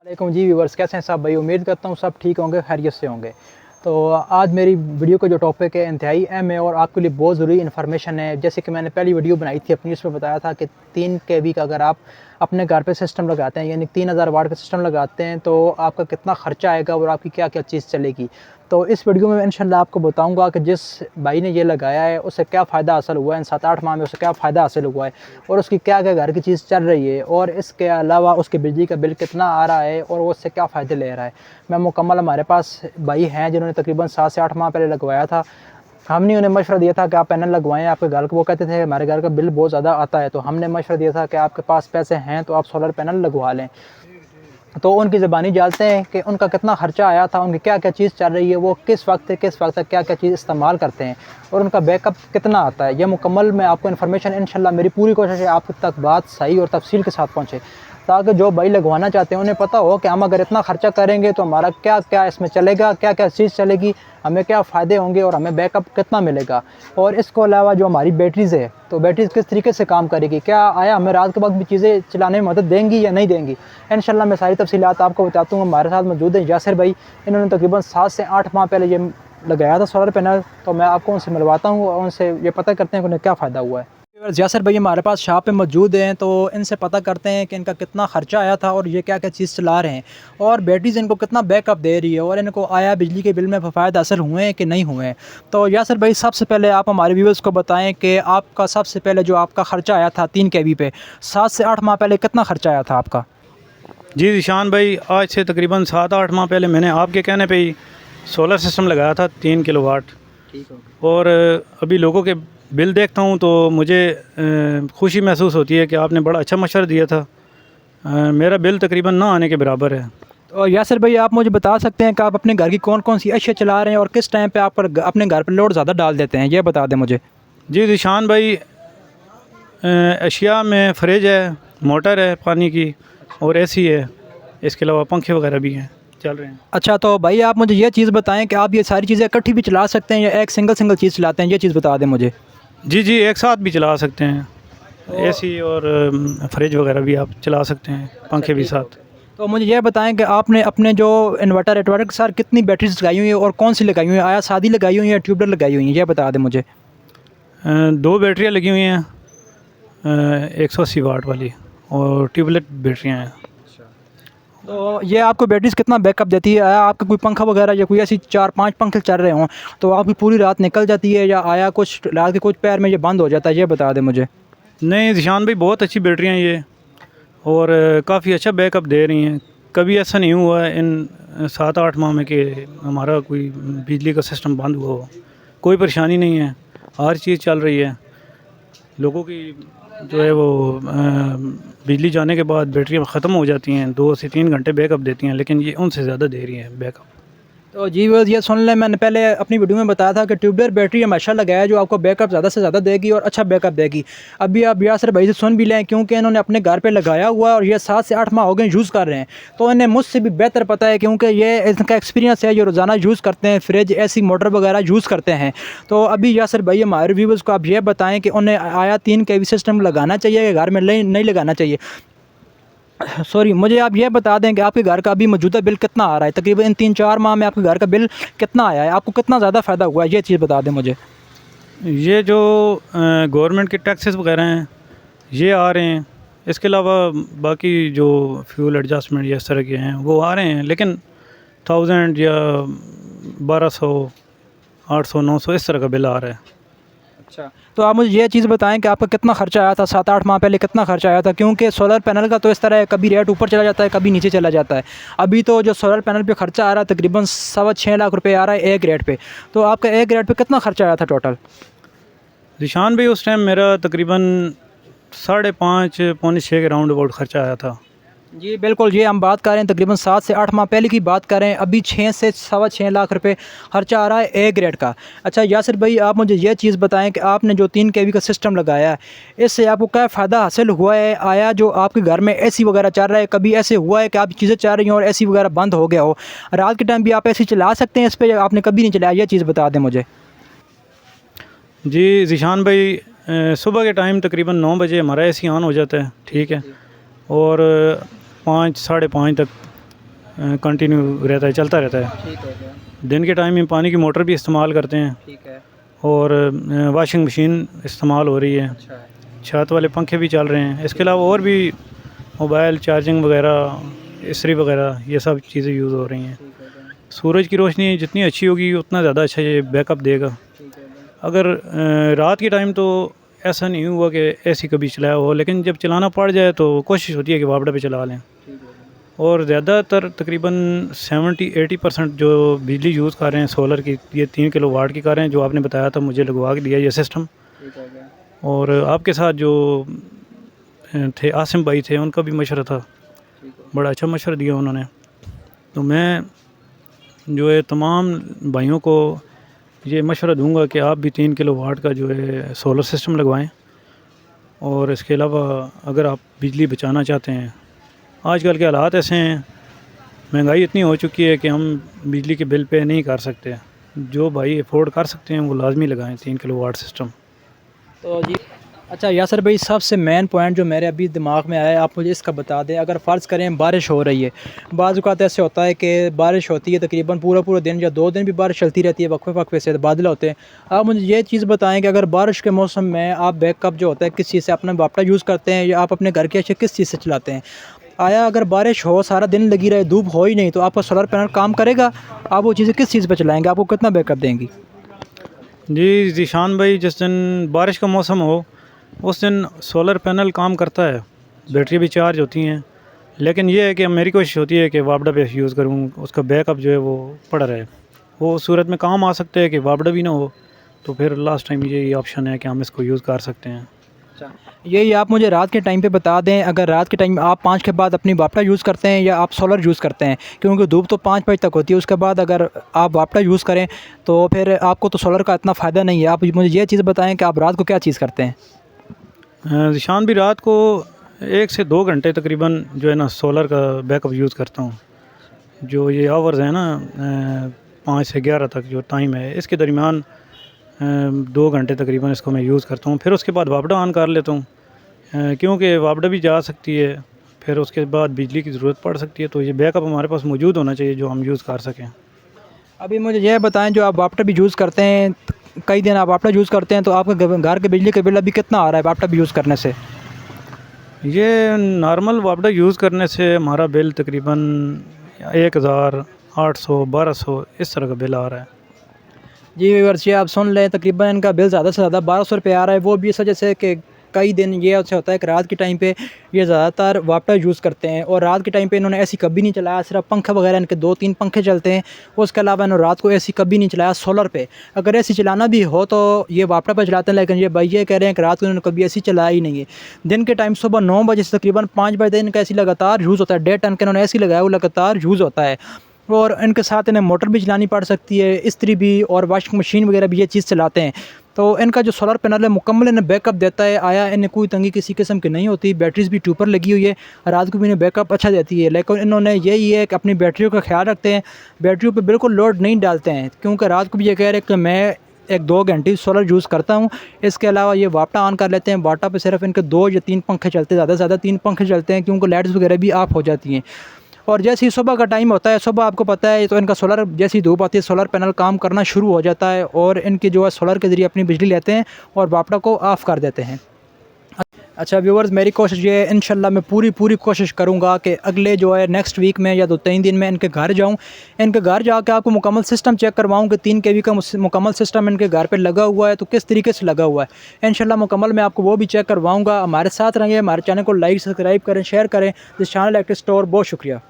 वालेकुम जी व्यूवर्स, कैसे हैं सब भाई। उम्मीद करता हूँ सब ठीक होंगे, खैरियत से होंगे। तो आज मेरी वीडियो का जो टॉपिक है इंतहाई अहम है और आपके लिए बहुत ज़रूरी इन्फॉर्मेशन है। जैसे कि मैंने पहली वीडियो बनाई थी अपनी, उसमें बताया था कि 3 kV का अगर आप अपने घर पे सिस्टम लगाते हैं, यानी 3000 वाट का सिस्टम लगाते हैं, तो आपका कितना ख़र्चा आएगा और आपकी क्या क्या चीज़ चलेगी। तो इस वीडियो में इंशाल्लाह आपको बताऊंगा कि जिस भाई ने ये लगाया है उससे क्या फ़ायदा हासिल हुआ है, इन 7-8 माह में उसे क्या फ़ायदा हासिल हुआ है और उसकी क्या क्या घर की चीज़ चल रही है, और इसके अलावा उसकी बिजली का बिल कितना आ रहा है और वो उससे क्या फ़ायदे ले रहा है। मैं मुकम्मल, हमारे पास भाई हैं जिन्होंने तकरीबन 7 से 8 माह पहले लगवाया था। हमने उन्हें मशवरा दिया था कि आप पैनल लगवाएं आपके घर को। वो कहते थे हमारे घर का बिल बहुत ज़्यादा आता है, तो हमने मशवरा दिया था कि आपके पास पैसे हैं तो आप सोलर पैनल लगवा लें। तो उनकी ज़बानी जानते हैं कि उनका कितना ख़र्चा आया था, उनकी क्या क्या चीज़ चल रही है, वो किस वक्त तक क्या क्या चीज़ इस्तेमाल करते हैं और उनका बैकअप कितना आता है। यह मुकम्मल मैं आपको इन्फॉर्मेशन, इंशाल्लाह मेरी पूरी कोशिश है आप तक बात सही और तफसील के साथ पहुँचे, ताकि जो भाई लगवाना चाहते हैं उन्हें पता हो कि हम अगर इतना ख़र्चा करेंगे तो हमारा क्या क्या इसमें चलेगा, क्या क्या चीज़ चलेगी, हमें क्या फ़ायदे होंगे और हमें बैकअप कितना मिलेगा। और इसके अलावा जो हमारी बैटरीज़ है, तो बैटरीज़ किस तरीके से काम करेगी, क्या आया हमें रात के वक्त भी चीज़ें चलाने में मदद देंगी या नहीं देंगी। इंशाल्लाह मैं सारी तफसीलात आपको बताता हूँ। हमारे साथ मौजूद हैं यासिर भाई, इन्होंने तकरीबन 7 से 8 माह पहले ये लगाया था सोलर पैनल। तो मैं आपको उनसे मिलवाता हूँ और उनसे ये पता करते हैं कि उन्हें क्या फ़ायदा हुआ है। यासिर भाई हमारे पास शॉप पे मौजूद हैं, तो इनसे पता करते हैं कि इनका कितना ख़र्चा आया था और ये क्या क्या चीज़ चला रहे हैं और बैटरीज इनको कितना बैकअप दे रही है और इनको आया बिजली के बिल में फ़ायदा हासिल हुए हैं कि नहीं हुए हैं। तो यासिर भाई सबसे पहले आप हमारे व्यूअर्स को बताएं कि आपका सबसे पहले जो आपका ख़र्चा आया था 3 kV पे 7 से 8 माह पहले कितना ख़र्चा आया था आपका। जी ईशान भाई, आज से तकरीबन 7-8 माह पहले मैंने आपके कहने पे ही सोलर सिस्टम लगाया था 3 किलोवाट। ठीक हो और अभी लोगों के बिल देखता हूँ तो मुझे खुशी महसूस होती है कि आपने बड़ा अच्छा मशवरा दिया था। मेरा बिल तकरीबन ना आने के बराबर है। तो यासिर भाई आप मुझे बता सकते हैं कि आप अपने घर की कौन कौन सी अशिया चला रहे हैं और किस टाइम पे आप अपने घर पर लोड ज़्यादा डाल देते हैं, ये बता दें मुझे। जी ईशान भाई, अशिया में फ्रिज है, मोटर है पानी की और एसी है, इसके अलावा पंखे वगैरह भी हैं, चल रहे हैं। अच्छा तो भाई आप मुझे ये चीज़ बताएं कि आप ये सारी चीज़ें इकट्ठी भी चला सकते हैं या एक सिंगल चीज़ चलाते हैं, ये चीज़ बता दें मुझे। जी एक साथ भी चला सकते हैं, एसी और फ्रिज वगैरह भी आप चला सकते हैं, पंखे भी साथ। तो मुझे ये बताएं कि आपने अपने जो इन्वर्टर के साथ कितनी बैटरीज लगाई हुई है और कौन सी लगाई हुई है, आया शादी लगाई हुई है या ट्यूबलर लगाई हुई है, ये बता दें मुझे। 2 बैटरियाँ लगी हुई हैं, 180 वाट वाली, और ट्यूबलेट बैटरियाँ हैं। तो ये आपको बैटरीज कितना बैकअप देती है, आया आपका कोई पंखा वगैरह या कोई ऐसी 4-5 पंखे चल रहे हों तो आपकी पूरी रात निकल जाती है, या आया कुछ रात के कुछ पैर में ये बंद हो जाता है, ये बता दें मुझे। नहीं ज़िशान भाई, बहुत अच्छी बैटरियाँ ये, और काफ़ी अच्छा बैकअप दे रही हैं। कभी ऐसा नहीं हुआ है इन 7-8 माह में कि हमारा कोई बिजली का सिस्टम बंद हुआ हो। कोई परेशानी नहीं है, हर चीज़ चल रही है। लोगों की जो है वो बिजली जाने के बाद बैटरियाँ ख़त्म हो जाती हैं, 2 से 3 घंटे बैकअप देती हैं, लेकिन ये उनसे ज़्यादा दे रही हैं बैकअप। तो जी बस ये सुन लें, मैंने पहले अपनी वीडियो में बताया था कि ट्यूबलर बैटरी हमेशा लगाया जो आपको बैकअप ज़्यादा से ज़्यादा देगी और अच्छा बैकअप देगी। अभी आप यासिर भाई से सुन भी लें, क्योंकि इन्होंने अपने घर पे लगाया हुआ और ये 7 से 8 माह हो गए यूज़ कर रहे हैं, तो इन्हें मुझसे भी बेहतर पता है, क्योंकि ये इनका एक्सपीरियंस है, ये रोज़ाना यूज़ करते हैं, फ्रिज ऐसी मोटर वगैरह यूज़ करते हैं। तो अभी यासिर भाई हमारे व्यूअर्स को आप ये बताएँ कि उन्हें आया 3 kV सिस्टम लगाना चाहिए या घर में नहीं लगाना चाहिए। सॉरी, मुझे आप ये बता दें कि आपके घर का अभी मौजूदा बिल कितना आ रहा है, तकरीबन इन 3-4 माह में आपके घर का बिल कितना आया है, आपको कितना ज़्यादा फ़ायदा हुआ है, ये चीज़ बता दें मुझे। ये जो गवर्नमेंट के टैक्सेस वगैरह हैं ये आ रहे हैं, इसके अलावा बाकी जो फ्यूल एडजस्टमेंट या इस तरह के हैं वो आ रहे हैं, लेकिन 1000 या 1200, 800, 900 इस तरह का बिल आ रहा है। अच्छा, तो आप मुझे ये चीज़ बताएं कि आपका कितना खर्चा आया था 7-8 माह पहले, कितना खर्चा आया था, क्योंकि सोलर पैनल का तो इस तरह है, कभी रेट ऊपर चला जाता है कभी नीचे चला जाता है। अभी तो जो सोलर पैनल पे खर्चा आ रहा है तकरीबन 6.25 लाख रुपए आ रहा है एक रेट पे। तो आपका एक रेट पे कितना खर्चा आया था टोटल। निशान भाई, उस टाइम मेरा तकरीबन 5.5 पौने 6 के राउंड अबाउट ख़र्चा आया था। जी बिल्कुल, ये हम बात कर रहे हैं तकरीबन 7 से 8 माह पहले की बात कर रहे हैं, अभी 6 से 6.25 लाख रुपए खर्चा आ रहा है ए ग्रेड का। अच्छा यासिर भाई, आप मुझे ये चीज़ बताएं कि आपने जो 3 kV का सिस्टम लगाया है, इससे आपको क्या फ़ायदा हासिल हुआ है, आया जो आपके घर में एसी वगैरह चल रहा है, कभी ऐसे हुआ है कि आप चीज़ें चल रही हैं और एसी वगैरह बंद हो गया हो, रात के टाइम भी आप एसी चला सकते हैं इस पर, आपने कभी नहीं चलाया, ये चीज़ बता दें मुझे। जी ज़िशान भाई, सुबह के टाइम तकरीबन 9 बजे हमारा एसी ऑन हो जाता है, ठीक है, और 5 साढ़े 5 तक कंटिन्यू रहता है, चलता रहता है। ठीक हो गया। दिन के टाइम में पानी की मोटर भी इस्तेमाल करते हैं ठीक है। और वॉशिंग मशीन इस्तेमाल हो रही है, अच्छा है। छत वाले पंखे भी चल रहे हैं। इसके अलावा और भी मोबाइल चार्जिंग वगैरह, इस्त्री वगैरह, ये सब चीज़ें यूज़ हो रही हैं। ठीक हो गया। सूरज की रोशनी जितनी अच्छी होगी उतना ज़्यादा अच्छा ये बैकअप देगा। ठीक हो गया। अगर रात के टाइम तो ऐसा नहीं हुआ कि एसी कभी चलाया हो, लेकिन जब चलाना पड़ जाए तो कोशिश होती है कि वापडा पे चला लें। ठीक हो गया। और ज़्यादातर तकरीबन 70-80% जो बिजली यूज़ कर रहे हैं सोलर की, ये 3 किलोवाट की कर रहे हैं, जो आपने बताया था मुझे लगवा के दिया ये सिस्टम। ठीक हो गया। और आपके साथ जो थे आसिम भाई थे, उनका भी मशवरा था, ठीक हो बड़ा अच्छा मशवरा दिया उन्होंने। तो मैं जो है तमाम भाइयों को ये मशवरा दूंगा कि आप भी 3 किलोवाट का जो है सोलर सिस्टम लगवाएं। और इसके अलावा अगर आप बिजली बचाना चाहते हैं, आजकल के हालात ऐसे हैं, महंगाई इतनी हो चुकी है कि हम बिजली के बिल पे नहीं कर सकते। जो भाई अफोर्ड कर सकते हैं वो लाजमी लगाएं 3 किलोवाट सिस्टम। तो जी, अच्छा यासर भाई, सबसे मेन पॉइंट जो मेरे अभी दिमाग में आया है, आप मुझे इसका बता दें। अगर फ़र्ज़ करें बारिश हो रही है, बाज़ औक़ात ऐसे होता है कि बारिश होती है तकरीबन पूरा पूरा दिन या 2 दिन भी बारिश चलती रहती है, वक्फे वक्फे से बादल होते हैं। आप मुझे ये चीज़ बताएं कि अगर बारिश के मौसम में आप बैकअप जो होता है किस चीज़ से अपना वापटा यूज़ करते हैं, या आप अपने घर के अशे किस चीज़ से चलाते हैं? आया अगर बारिश हो, सारा दिन लगी रहे, धूप हो ही नहीं, तो आपका सोलर पैनल काम करेगा? आप वो चीज़ें किस चीज़ पर चलाएँगे? आपको कितना बैकअप देंगी? जी ज़ीशान भाई, जिस दिन बारिश का मौसम हो उस दिन सोलर पैनल काम करता है, बैटरी भी चार्ज होती हैं। लेकिन ये है कि मेरी कोशिश होती है कि वापडा पे यूज़ करूँ, उसका बैकअप जो है वो पड़ा रहे। वो उस सूरत में काम आ सकते हैं कि वापडा भी ना हो, तो फिर लास्ट टाइम यही ऑप्शन है कि हम इसको यूज़ कर सकते हैं। अच्छा, यही आप मुझे रात के टाइम पे बता दें, अगर रात के टाइम आप 5 के बाद अपनी वापटा यूज़ करते हैं या आप सोलर यूज़ करते हैं? क्योंकि धूप तो 5 बजे तक होती है, उसके बाद अगर आप वापटा यूज़ करें तो फिर आपको तो सोलर का इतना फ़ायदा नहीं है। आप मुझे ये चीज़ बताएं कि आप रात को क्या चीज़ करते हैं? ज़ीशान भी रात को 1 से 2 घंटे तकरीबन जो है ना सोलर का बैकअप यूज़ करता हूँ। जो ये आवर्स हैं ना 5 से 11 तक जो टाइम है, इसके दरमियान 2 घंटे तकरीबन इसको मैं यूज़ करता हूँ। फिर उसके बाद वापडा ऑन कर लेता हूँ, क्योंकि वापडा भी जा सकती है, फिर उसके बाद बिजली की ज़रूरत पड़ सकती है। तो ये बैकअप हमारे पास मौजूद होना चाहिए जो हम यूज़ कर सकें। अभी मुझे यह बताएं, जो आप वापटा भी यूज़ करते हैं, कई दिन आप वापटा यूज़ करते हैं, तो आपके घर के बिजली का बिल अभी कितना आ रहा है वापटा भी यूज़ करने से? ये नॉर्मल वापडा यूज़ करने से हमारा बिल तकरीबन 1800 1200 इस तरह का बिल आ रहा है। जी व्यूअर्स, ये आप सुन लें, तकरीबन इनका बिल ज़्यादा से ज़्यादा 1200 रुपये आ रहा है। वो भी इस वजह से कि कई दिन ये ऐसे होता है कि रात के टाइम पे ये ज़्यादातर वापटा यूज़ करते हैं, और रात के टाइम पे इन्होंने एसी कभी नहीं चलाया, सिर्फ पंखे वगैरह इनके 2-3 पंखे चलते हैं। उसके अलावा इन्होंने रात को एसी कभी नहीं चलाया सोलर पे। अगर एसी चलाना भी हो तो ये वापटा पे चलाते हैं, लेकिन ये भाई ये कह रहे हैं कि रात को इन्होंने कभी एसी चलाया ही नहीं है। दिन के टाइम सुबह 9 बजे से तकरीबन 5 बजे तक इनका एसी लगातार यूज़ होता है। 1.5 टन का इन्होंने एसी लगाया, वो लगातार यूज़ होता है। और इनके साथ इन्हें मोटर भी चलानी पड़ सकती है, इस्त्री भी, और वॉशिंग मशीन वगैरह भी ये चीज़ चलाते हैं। तो इनका जो सोलर पैनल है मुकम्मल इन्हें बैकअप देता है। आया इन्हें कोई तंगी किसी किस्म की नहीं होती। बैटरीज भी ऊपर लगी हुई है, रात को भी इन्हें बैकअप अच्छा देती है। लेकिन इन्होंने यही है कि अपनी बैटरियों का ख्याल रखते हैं, बैटरियों पे बिल्कुल लोड नहीं डालते हैं, क्योंकि रात को भी ये कह रहे हैं कि मैं 1-2 घंटे सोलर यूज़ करता हूँ। इसके अलावा ये वापटा ऑन कर लेते हैं। वापटा पे सिर्फ इनके 2 या 3 पंखे चलते हैं, ज़्यादा से ज़्यादा 3 पंखे चलते हैं, क्योंकि लाइट्स वगैरह भी ऑफ हो जाती हैं। और जैसे ही सुबह का टाइम होता है, सुबह आपको पता है, तो इनका सोलर, जैसी धूप आती है सोलर पैनल काम करना शुरू हो जाता है, और इनकी जो है सोलर के ज़रिए अपनी बिजली लेते हैं और वापटा को ऑफ़ कर देते हैं। अच्छा व्यूअर्स, मेरी कोशिश ये है, इंशाल्लाह मैं पूरी कोशिश करूँगा कि अगले जो है नेक्स्ट वीक में या 2-3 दिन में इनके घर जाऊँ। इनके घर जाके आपको मुकम्मल सिस्टम चेक करवाऊँ कि 3 kV का मुकम्मल सिस्टम इनके घर पे लगा हुआ है, तो किस तरीके से लगा हुआ है। इंशाल्लाह मुकम्मल मैं आपको वो भी चेक करवाऊँगा। हमारे साथ रहिए, हमारे चैनल को लाइक सब्सक्राइब करें, शेयर करें। This channel electric store. बहुत शुक्रिया।